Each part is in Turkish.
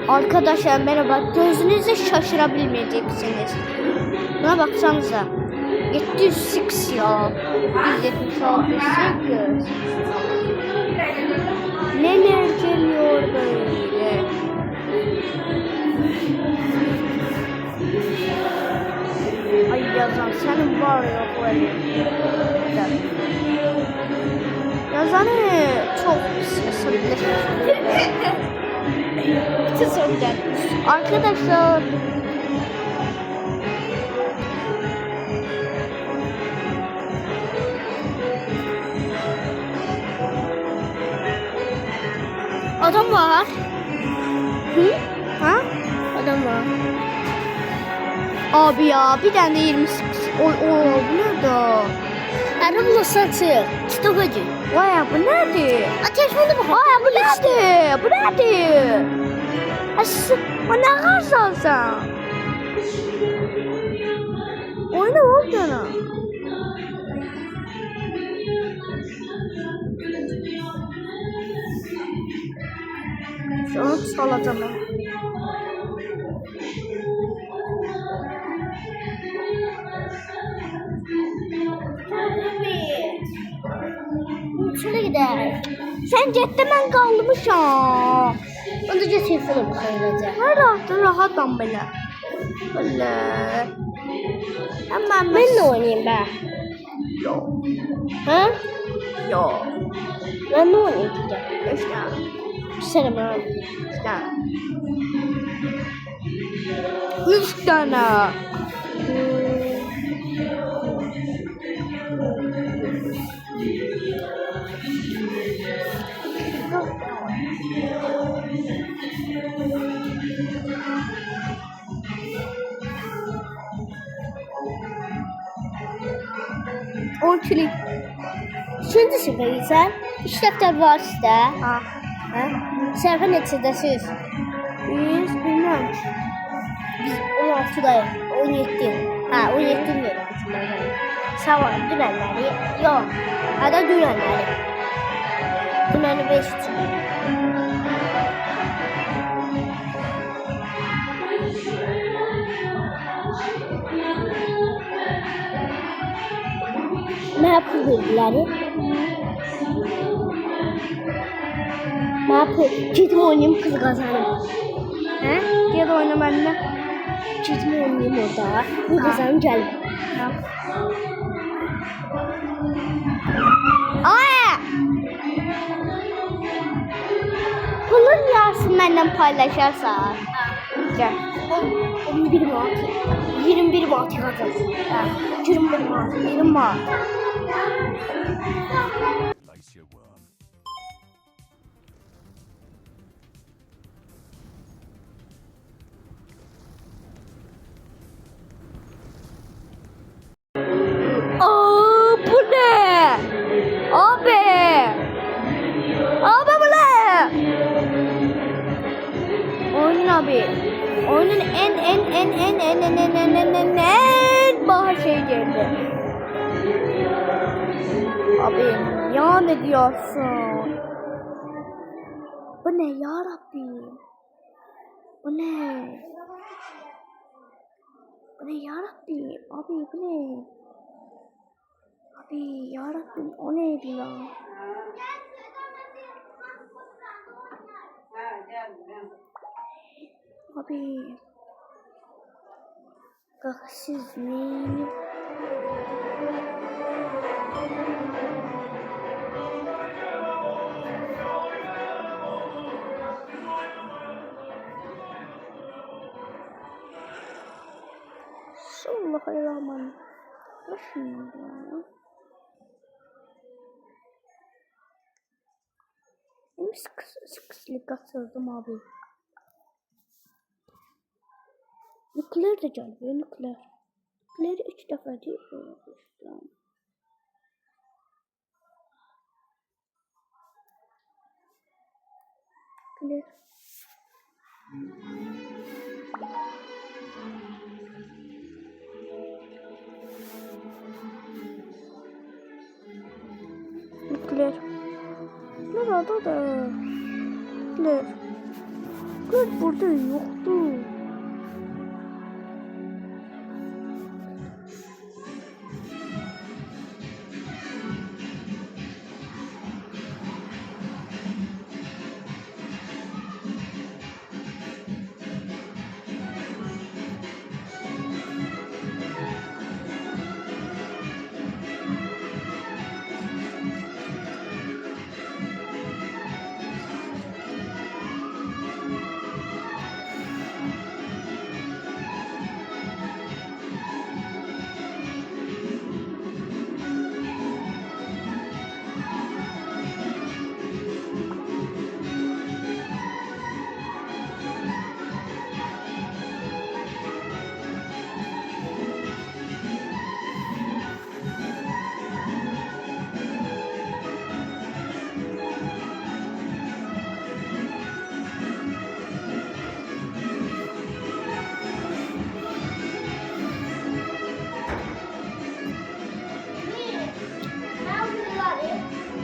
Arkadaşlar merhaba. Gözünüzü şaşırabilmeyeceksiniz. Buna baksanıza. 706 ya. 176 8. Neler geliyor böyle? Ay yazan senin var ya böyle. Yazanı çok sıkıntı. Arkadaşlar adam var. Hı? Ha? Adam var. Abi ya bir tane 28. O bu nerede? Arabula satıyor. Kitapacı. Vay ya bu nerede? Ateş bunu bak. Vay bu nerede? Bu nerede? O ne kadar sen? Oyna oldu ana. Şu an salacağım ben. Şöyle gider. Sen cidden ben kalmışım. Önce telefonu koyacağım. Rahatım böyle. Böyle. Hemen ben de oynayayım ben. Yok. Ha? Yok. Ben de oynayacağım. İşte. Selam abi. İşte. 3 tane. Orçulik. Şimdi sıfırıysan işlekler var işte. Ha. Sayfa neçədəsiz? Biz bilmem. Biz 16'dayız. 17. Ha 17 diyorum. Sabah dünenleri yok. Ya da dünenleri. Düneni 5 için. Ne yapıyor bilgileri? Ne yapıyor? Gidip oynayayım kız kazanım. He? Gel oyna benimle. Gidip oynayayım orada. Bu kazanım gel. Aa! Pulun yarısını benden paylaşarsan. Gel. 21 Mart. 21 Mart kazanırsın. 21 Mart. 20 Mart. Aa, bu ne? Abi. Abi bu ne? Oyunun abi. Oyunun en bahar şey geldi. Abi ya ne diyorsun? Bu ne ya Rabbi? Bu ne? Bu ne ya Rabbi? Abi bu ne? Abi ya Rabbim o neydi ya? Abi. Kalksız neyim? Bismillahirrahmanirrahim. Başım ya. Sıkıslık atıldım abi. Nükleer de geliyor nükleer. Nükleeri 3 defa değil mi? Nükleer. Nükleer. Nerede da? Nükleer. Kız burada yoktu.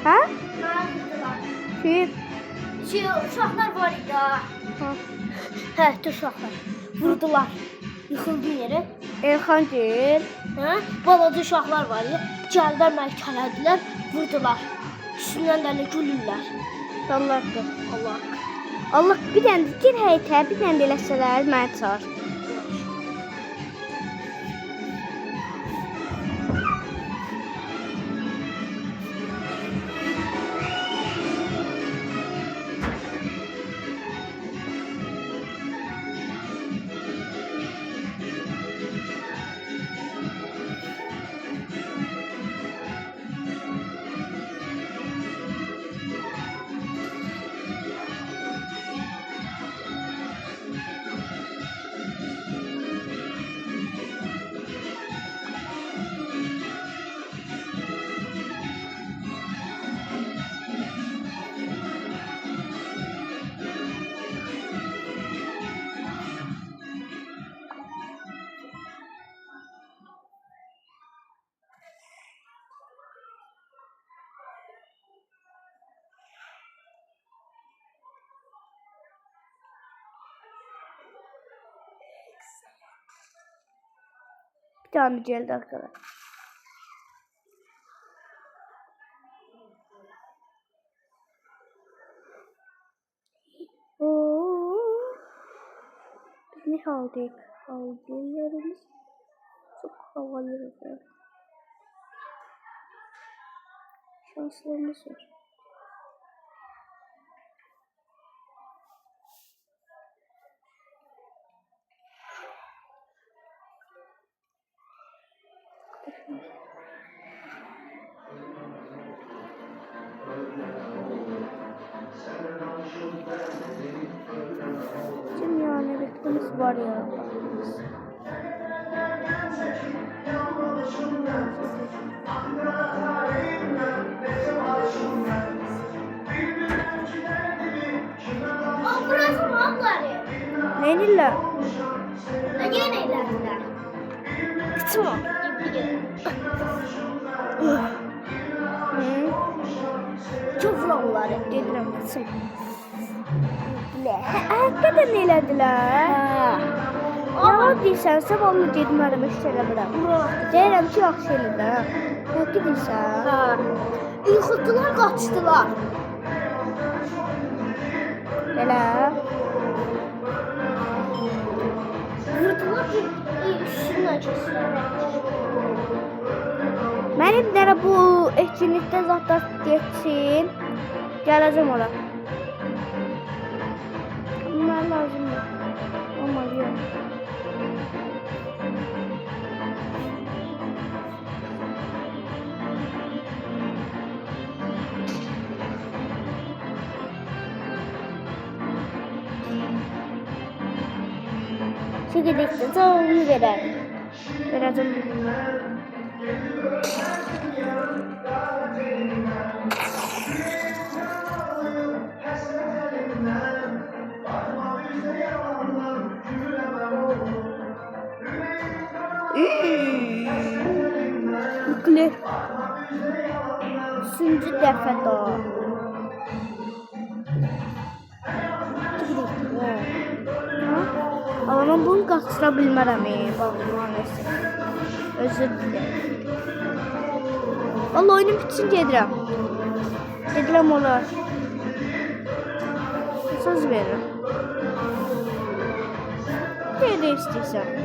Ha? Kim? Uşaqlar var idi. Ha. Hə, uşaqlar. Vurdular. Yıxıldı yerə. Elxan deyil. Hə? Balaca uşaqlar var idi. Gəldilər məni kələdilər, vurdular. Üstündən də elə gülürlər. Allahdır. Allah. Allah bir dənə gir həyətə, bir dənə də eləsələr məni çağır. Bir tane geldi arkadaşlar. Biz ne aldık? Aldıklarımız çok havalı. Şanslarımız var. Bizim yani beklimiz var ya. Burası mı abları? Neyle? Ne neylediler? Kıtım o. Çok vurulları. Dedim kıtım. Hakikaten elədilər. Yalan deyirsən, sabah onu dedim mənə işləmirəm. Deyirəm ki, yaxşı elədilər. Həqiqi deyirsən. Yıxıldılar, qaçdılar. Belə. Vurdular ki, üstündən keçdilər. Mənim bir dənə bu etkinlikdə zatlar geçsin. Gələcəm ora. Bunlar lazımdır. Olmaz yok. Şu gidikçe onu verer. Vereceğim. Yüklü. Üçüncü dəfə daha. Amma bunu qaçıra bilmərəm. Neyse. Özür dilərim. Vallahi oyunun bitsin gedirəm. Gedirəm olar. Söz verirəm. Ne istəyirsən?